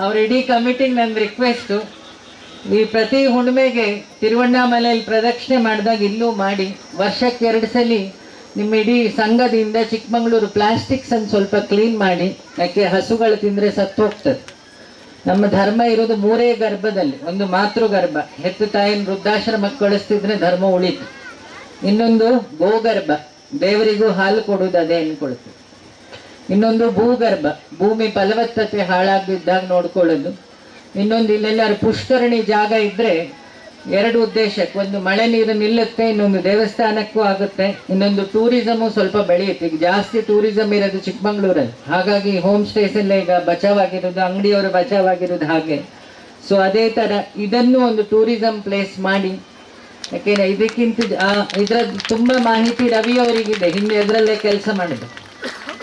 ಅವ್ರ ಇಡೀ ಕಮಿಟಿಗೆ ನನ್ನ ರಿಕ್ವೆಸ್ಟು, ಈ ಪ್ರತಿ ಹುಣ್ಣಿಮೆಗೆ ತಿರುವಣ್ಣಾಮಲೆಯಲ್ಲಿ ಪ್ರದಕ್ಷಿಣೆ ಮಾಡಿದಾಗ ಇಲ್ಲೂ ಮಾಡಿ, ವರ್ಷಕ್ಕೆ 2 ಸಲ ನಿಮ್ಮ ಇಡೀ ಸಂಘದಿಂದ ಚಿಕ್ಕಮಂಗ್ಳೂರು ಪ್ಲಾಸ್ಟಿಕ್ಸನ್ನು ಸ್ವಲ್ಪ ಕ್ಲೀನ್ ಮಾಡಿ. ಯಾಕೆ ಹಸುಗಳು ತಿಂದರೆ ಸತ್ತು ಹೋಗ್ತದೆ. ನಮ್ಮ ಧರ್ಮ ಇರೋದು 3 ಗರ್ಭದಲ್ಲಿ. ಒಂದು ಮಾತೃ ಗರ್ಭ, ಹೆತ್ತು ತಾಯಿನ ವೃದ್ಧಾಶ್ರಮಕ್ಕೆ ಕಳಿಸ್ತಿದ್ರೆ ಧರ್ಮ ಉಳಿತು. ಇನ್ನೊಂದು ಗೋಗರ್ಭ, ದೇವರಿಗೂ ಹಾಲು ಕೊಡುವುದು ಅದೇ ಅನ್ಕೊಳ್ತೀವಿ. ಇನ್ನೊಂದು ಭೂಗರ್ಭ, ಭೂಮಿ ಫಲವತ್ತತೆ ಹಾಳಾಗಿದ್ದಾಗ ನೋಡ್ಕೊಳ್ಳೋದು. ಇನ್ನೊಂದು ಇಲ್ಲೆಲ್ಲರೂ ಪುಷ್ಕರಣಿ ಜಾಗ ಇದ್ದರೆ 2 ಉದ್ದೇಶಕ್ಕೆ, ಒಂದು ಮಳೆ ನೀರು ನಿಲ್ಲುತ್ತೆ, ಇನ್ನೊಂದು ದೇವಸ್ಥಾನಕ್ಕೂ ಆಗುತ್ತೆ, ಇನ್ನೊಂದು ಟೂರಿಸಮು ಸ್ವಲ್ಪ ಬೆಳೆಯುತ್ತೆ. ಈಗ ಜಾಸ್ತಿ ಟೂರಿಸಮ್ ಇರೋದು ಚಿಕ್ಕಮಂಗ್ಳೂರಲ್ಲಿ. ಹಾಗಾಗಿ ಹೋಮ್ ಸ್ಟೇಸ್ ಎಲ್ಲ ಈಗ ಬಚಾವಾಗಿರೋದು, ಅಂಗಡಿಯವರು ಬಚಾವಾಗಿರೋದು ಹಾಗೆ. ಸೊ ಅದೇ ಥರ ಇದನ್ನು ಒಂದು ಟೂರಿಸಮ್ ಪ್ಲೇಸ್ ಮಾಡಿ. ಯಾಕೆಂದರೆ ಇದಕ್ಕಿಂತ ಇದರ ತುಂಬ ಮಾಹಿತಿ ರವಿ ಅವರಿಗಿದೆ, ಹಿಂದೆ ಅದರಲ್ಲೇ ಕೆಲಸ ಮಾಡಿದ್ರು.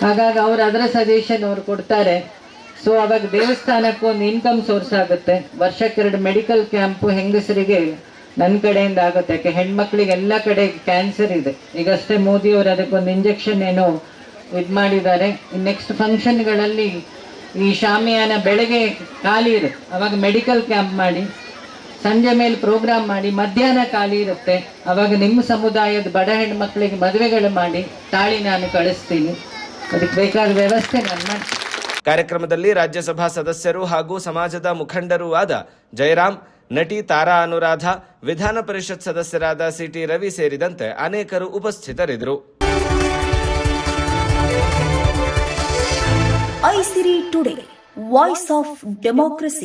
ಹಾಗಾಗಿ ಅವರು ಅದರ ಸಜೆಷನ್ ಅವರು ಕೊಡ್ತಾರೆ. ಸೊ ಅವಾಗ ದೇವಸ್ಥಾನಕ್ಕೂ ಒಂದು ಇನ್ಕಮ್ ಸೋರ್ಸ್ ಆಗುತ್ತೆ. ವರ್ಷಕ್ಕೆ 2 ಮೆಡಿಕಲ್ ಕ್ಯಾಂಪು ಹೆಂಗಸರಿಗೆ ನನ್ನ ಕಡೆಯಿಂದ ಆಗುತ್ತೆ. ಯಾಕೆ ಹೆಣ್ಮಕ್ಳಿಗೆ ಎಲ್ಲ ಕಡೆ ಕ್ಯಾನ್ಸರ್ ಇದೆ. ಈಗಷ್ಟೇ ಮೋದಿಯವರು ಅದಕ್ಕೊಂದು ಇಂಜೆಕ್ಷನ್ ಏನೋ ಇದು ಮಾಡಿದ್ದಾರೆ. ನೆಕ್ಸ್ಟ್ ಫಂಕ್ಷನ್ಗಳಲ್ಲಿ ಈ ಶಾಮಿಯಾನ ಬೆಳಗ್ಗೆ ಖಾಲಿ ಇರುತ್ತೆ, ಅವಾಗ ಮೆಡಿಕಲ್ ಕ್ಯಾಂಪ್ ಮಾಡಿ, ಸಂಜೆ ಮೇಲೆ ಪ್ರೋಗ್ರಾಮ್ ಮಾಡಿ, ಮಧ್ಯಾಹ್ನ ಖಾಲಿ ಇರುತ್ತೆ, ಅವಾಗ ನಿಮ್ಮ ಸಮುದಾಯದ ಬಡ ಹೆಣ್ಮಕ್ಳಿಗೆ ಮದುವೆಗಳು ಮಾಡಿ ತಾಳಿ ನಾನು ಕಳಿಸ್ತೀನಿ. ಅದಕ್ಕೆ ಬೇಕಾದ ವ್ಯವಸ್ಥೆ ನಾನು ಮಾಡ್ತೀನಿ. ಕಾರ್ಯಕ್ರಮದಲ್ಲಿ ರಾಜ್ಯಸಭಾ ಸದಸ್ಯರು ಹಾಗೂ ಸಮಾಜದ ಮುಖಂಡರೂ ಆದ ಜಯರಾಮ್, ನಟಿ ತಾರಾ ಅನುರಾಧ, ವಿಧಾನ ಪರಿಷತ್ ಸದಸ್ಯರಾದ CT ರವಿ ಸೇರಿದಂತೆ ಅನೇಕರು ಉಪಸ್ಥಿತರಿದ್ದರು. ಐಸಿರಿ ಟುಡೇ, ವಾಯ್ಸ್ ಆಫ್ ಡೆಮೋಕ್ರಸಿ.